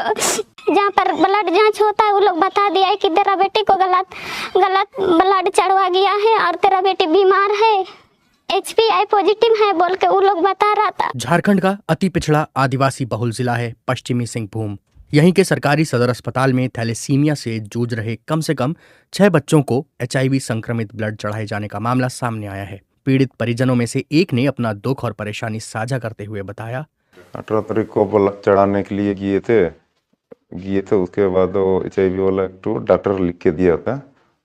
जहाँ पर ब्लड जांच होता है वो लोग बता दिया है कि तेरा बेटी को गलत ब्लड चढ़वा गया है और तेरा बेटी बीमार है, HPI पॉजिटिव है बोल के वो लोग बता रहा था। झारखंड का अति पिछड़ा आदिवासी बहुल जिला है पश्चिमी सिंहभूम। यहीं के सरकारी सदर अस्पताल में थैलेसीमिया से जूझ रहे कम से कम 6 बच्चों को HIV संक्रमित ब्लड चढ़ाए जाने का मामला सामने आया है। पीड़ित परिजनों में से एक ने अपना दुख और परेशानी साझा करते हुए बताया, 18 तारीख को ब्लड चढ़ाने के लिए गए थे। उसके बाद वो HIV वाला तो डॉक्टर लिख के दिया था,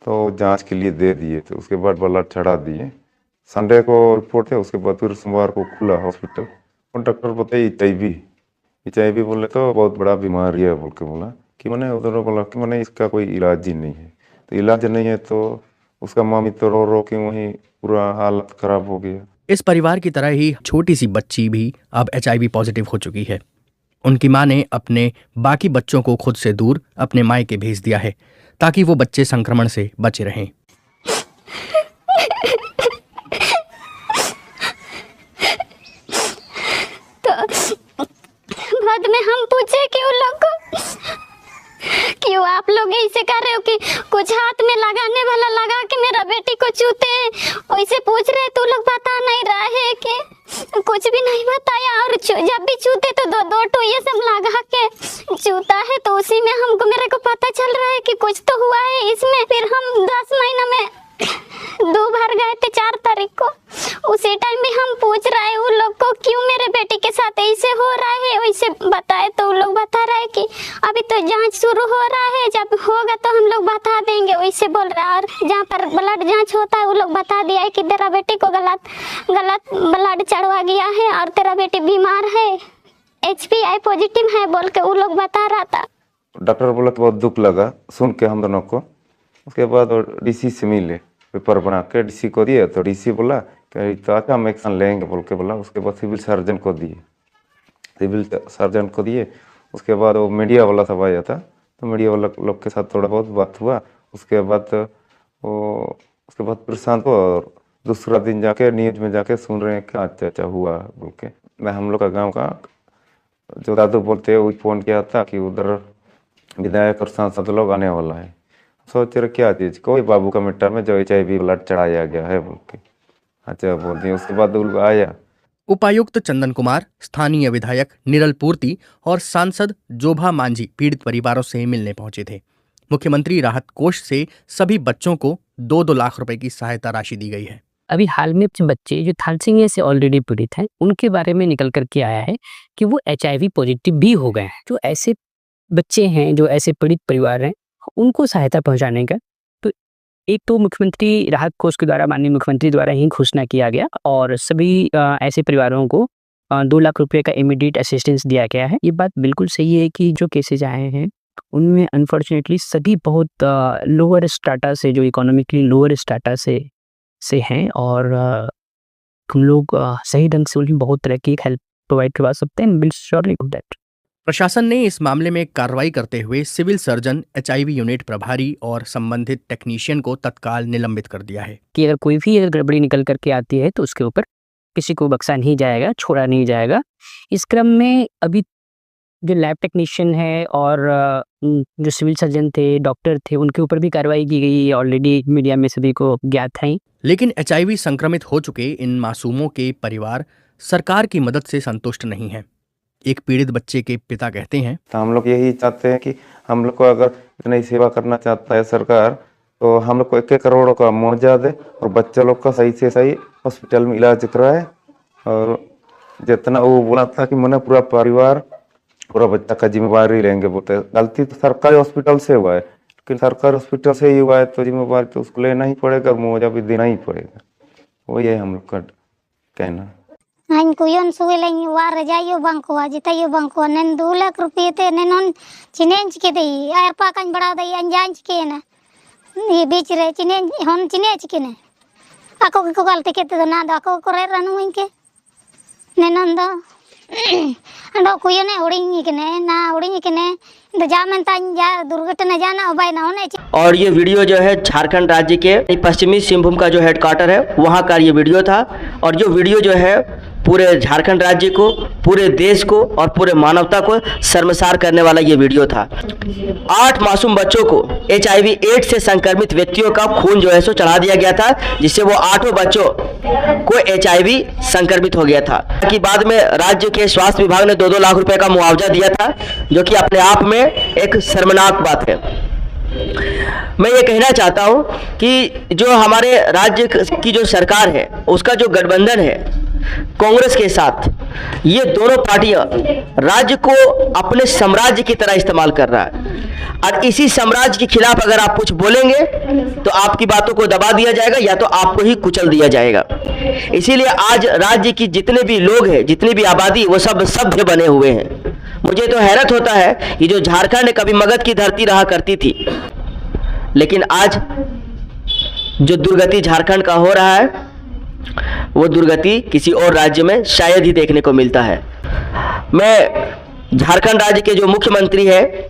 तो जांच के लिए दे दिए थे। उसके बाद ब्लड चढ़ा दिए। संडे को रिपोर्ट है, उसके बाद फिर सोमवार को खुला हॉस्पिटल और डॉक्टर बताए HIV बोले तो बहुत बड़ा बीमारी है बोल के बोला कि मैंने उधर बोला कि मैंने इसका कोई इलाज ही नहीं है। तो इलाज नहीं है तो उसका मामी तो रो के वहीं पूरा हालत खराब हो गया। इस परिवार की तरह ही छोटी सी बच्ची भी अब HIV पॉजिटिव हो चुकी है। उनकी मां ने अपने बाकी बच्चों को खुद से दूर अपने मायके भेज दिया है ताकि वो बच्चे संक्रमण से बचे रहें। बाद में हम पूछे कि उन लोग को क्यों आप लोग ऐसे कर रहे हो कि कुछ हाथ में लगाने वाला लगा के मेरा बेटी को चूते, वैसे पूछ रहे तो लोग बता नहीं रहे कि कुछ भी नहीं बताया। और जब भी चूते तो दो टो ये सब लगा के चूता है, तो उसी में मेरे को पता चल रहा है कि कुछ तो हुआ है इसमें। फिर हम 10 महीना में 2 बार गए थे 4 तारीख को। उसी टाइम भी हम पूछ रहे हैं उन लोग को क्यों मेरे बेटे के साथ ऐसे हो रहा है, वैसे बताए तो उन लोग बता रहे हैं कि अभी तो जांच शुरू हो रहा है, जब होगा तो हम लोग बता देंगे, वैसे बोल रहा है। और जहाँ पर ब्लड जांच होता है वो लोग बता दिया है कि तेरा बेटी को गलत ब्लड चढ़वा गया है और तेरा बेटी बीमार है, HPI पॉजिटिव है बोल के वो लोग बता रहा था। डॉक्टर बोला कि बहुत दुख लगा सुन के हम दोनों को। उसके बाद DC से मिले, पेपर बना के DC को दिए, तो DC बोला कि तो अच्छा हम एक्शन लेंगे बोल के बोला। उसके बाद सिविल सर्जन को दिए। उसके बाद वो मीडिया वाला सब आया था, तो मीडिया वाला लोग के साथ थोड़ा बहुत बात हुआ। उसके बाद प्रशांत को और दूसरा दिन जाके न्यूज में जाके सुन रहे हैं कि अच्छा हुआ बोल के। मैं हम लोग का गाँव का जो दादू बोलते हैं वो फ़ोन किया था कि उधर विधायक और सांसद लोग आने वाला है। सोच रहे क्या चीज़, कोई बाबू का मिट्टा में जो HIV ब्लड चढ़ाया गया है बोल के। अच्छा बोल दिए। उसके बाद उन आया उपायुक्त चंदन कुमार, स्थानीय विधायक निरल पूर्ति और सांसद जोभा मांझी पीड़ित परिवारों से मिलने पहुंचे थे। मुख्यमंत्री राहत कोष से सभी बच्चों को 2-2 लाख रुपए की सहायता राशि दी गई है। अभी हाल में बच्चे जो थैलेसीमिया से ऑलरेडी पीड़ित हैं, उनके बारे में निकल करके आया है कि वो HIV पॉजिटिव भी हो गए हैं। जो ऐसे बच्चे हैं, जो ऐसे पीड़ित परिवार हैं, उनको सहायता पहुंचाने का तो एक तो मुख्यमंत्री राहत कोष के द्वारा, माननीय मुख्यमंत्री द्वारा ही घोषणा किया गया और सभी ऐसे परिवारों को 2 लाख रुपए का इमीडिएट असिस्टेंस दिया गया है। ये बात बिल्कुल सही है कि जो केसेज आए हैं उनमें अनफॉर्चुनेटली सभी बहुत लोअर स्टाटा से, जो इकोनॉमिकली लोअर स्टाटा से हैं और हम लोग सही ढंग से उन्हें बहुत तरह की हेल्प प्रोवाइड करवा सकते हैं। Will surely do that. प्रशासन ने इस मामले में कार्रवाई करते हुए सिविल सर्जन, HIV यूनिट प्रभारी और संबंधित टेक्नीशियन को तत्काल निलंबित कर दिया है कि अगर कोई भी गड़बड़ी निकल करके आती है तो उसके ऊपर किसी को बख्शा नहीं जाएगा, छोड़ा नहीं जाएगा। इस क्रम में अभी जो लैब टेक्नीशियन है और जो सिविल सर्जन थे, डॉक्टर थे, उनके ऊपर भी कार्रवाई की गई, ऑलरेडी मीडिया में सभी को ज्ञात है। लेकिन HIV संक्रमित हो चुके इन मासूमों के परिवार सरकार की मदद से संतुष्ट नहीं है। एक पीड़ित बच्चे के पिता कहते हैं, तो हम लोग यही चाहते हैं कि हम लोग को अगर इतनी सेवा करना चाहता है सरकार, तो हम लोग को 1-1 करोड़ का मुआवजा दे और बच्चा लोग का सही से सही हॉस्पिटल में इलाज कराए। और जितना वो बोला था कि मैंने पूरा बच्चा का जिम्मेवारी लेंगे, बोलते गलती तो सरकारी हॉस्पिटल से हुआ है, लेकिन सरकारी हॉस्पिटल से ही हुआ है तो जिम्मेवारी तो उसको लेना ही पड़ेगा, मुआवजा भी देना ही पड़ेगा। वही है हम लोग का कहना। Aku yon suwelang war jayo bangko ajitayo bangko nen 2 lakh रुपये ते नेनोन चिनेंज के दई आयर पाकन बड़ा दई अंजांज के ना ये बीच रे चिनेंज होन चिनेंज के ने ako ko galte ke to na da ako ko re ranu inke nenon do ando kuyone uring ke ne na uring ke ne तो जा मनता जा दुर्घटना जाना हो भाई ना होने और ये वीडियो जो है झारखंड राज्य के पश्चिमी सिंहभूम का जो हेडक्वार्टर है वहाँ का ये वीडियो था। और जो वीडियो जो है पूरे झारखंड राज्य को, पूरे देश को और पूरे मानवता को शर्मसार करने वाला ये वीडियो था। 8 मासूम बच्चों को HIV एड्स से संक्रमित व्यक्तियों का खून जो है सो चढ़ा दिया गया था, जिससे वो 8 बच्चों को HIV संक्रमित हो गया था। कि बाद में राज्य के स्वास्थ्य विभाग ने 2-2 लाख रुपए का मुआवजा दिया था, जो कि अपने आप में एक शर्मनाक बात है। मैं ये कहना चाहता हूँ कि जो हमारे राज्य की जो सरकार है उसका जो गठबंधन है कांग्रेस के साथ, ये दोनों पार्टियां राज्य को अपने साम्राज्य की तरह इस्तेमाल कर रहा है। और इसी साम्राज्य के खिलाफ अगर आप कुछ बोलेंगे तो आपकी बातों को दबा दिया जाएगा या तो आपको ही कुचल दिया जाएगा। इसीलिए आज राज्य की जितने भी लोग हैं, जितनी भी आबादी, वो सब सभ्य बने हुए हैं। मुझे तो हैरत होता है कि जो झारखंड कभी मगध की धरती रहा करती थी, लेकिन आज जो दुर्गति झारखंड का हो रहा है वो दुर्गति किसी और राज्य में शायद ही देखने को मिलता है। मैं झारखंड राज्य के जो मुख्यमंत्री है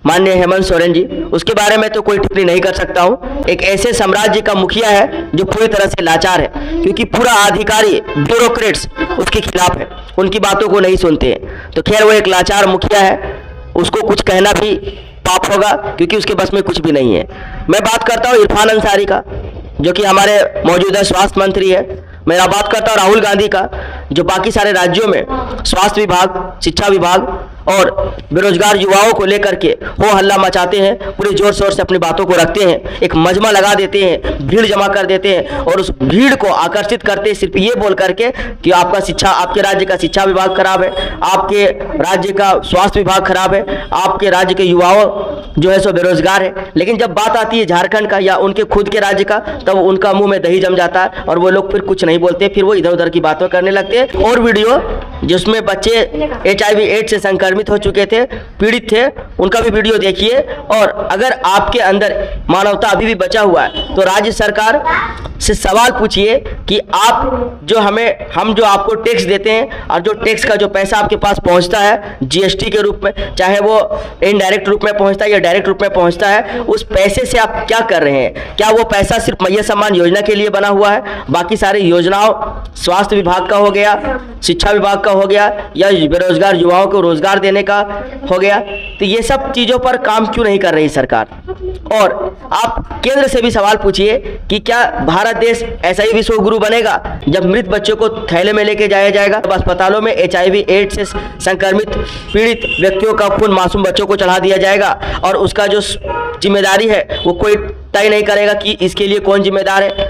माननीय हेमंत सोरेन जी, उसके बारे में तो कोई टिप्पणी नहीं कर सकता हूं। एक ऐसे साम्राज्य का मुखिया है जो पूरी तरह से लाचार है, क्योंकि पूरा अधिकारी ब्यूरोक्रेट्स उसके खिलाफ है, उनकी बातों को नहीं सुनते हैं। तो खैर वो एक लाचार मुखिया है, उसको कुछ कहना भी पाप होगा, क्योंकि उसके बस में कुछ भी नहीं है। मैं बात करता हूँ इरफान अंसारी का, जो कि हमारे मौजूदा स्वास्थ्य मंत्री है। मेरा बात करता हूँ राहुल गांधी का, जो बाकी सारे राज्यों में स्वास्थ्य विभाग, शिक्षा विभाग और बेरोजगार युवाओं को लेकर के हो हल्ला मचाते हैं, पूरे जोर शोर से अपनी बातों को रखते हैं, एक मजमा लगा देते हैं, भीड़ जमा कर देते हैं और उस भीड़ को आकर्षित करते हैं सिर्फ ये बोल करके कि आपके राज्य का शिक्षा विभाग खराब है, आपके राज्य का स्वास्थ्य विभाग खराब है, आपके राज्य के युवाओं जो है सो बेरोजगार है। लेकिन जब बात आती है झारखंड का या उनके खुद के राज्य का, तब उनका मुंह में दही जम जाता है और वो लोग फिर कुछ नहीं बोलते, फिर वो इधर उधर की बातें करने लगते हैं। और वीडियो जिसमें बच्चे HIV एड्स से संक्रमित हो चुके थे, पीड़ित थे, उनका भी वीडियो देखिए। और अगर आपके अंदर मानवता अभी भी बचा हुआ है तो राज्य सरकार से सवाल पूछिए कि आप जो हम जो आपको टैक्स देते हैं और जो टैक्स का जो पैसा आपके पास पहुंचता है GST के रूप में, चाहे वो इनडायरेक्ट रूप में पहुंचता है या डायरेक्ट रूप में पहुंचता है, उस पैसे से आप क्या कर रहे हैं? क्या वो पैसा सिर्फ मैया सम्मान योजना के लिए बना हुआ है? बाकी सारी योजनाओं स्वास्थ्य विभाग का हो गया, शिक्षा विभाग का हो गया, या बेरोजगार युवाओं को रोजगार देने का हो गया, तो ये सब चीजों पर काम क्यों नहीं कर रही सरकार? और आप केंद्र से भी सवाल पूछिए कि क्या भारत देश ऐसा ही विश्व गुरु बनेगा जब मृत बच्चों को थैले में लेके जाया जाएगा, तब अस्पतालों में HIV एड्स से संक्रमित पीड़ित व्यक्तियों का खून मासूम बच्चों को चढ़ा दिया जाएगा और उसका जो जिम्मेदारी है वो कोई तय नहीं करेगा कि इसके लिए कौन जिम्मेदार है।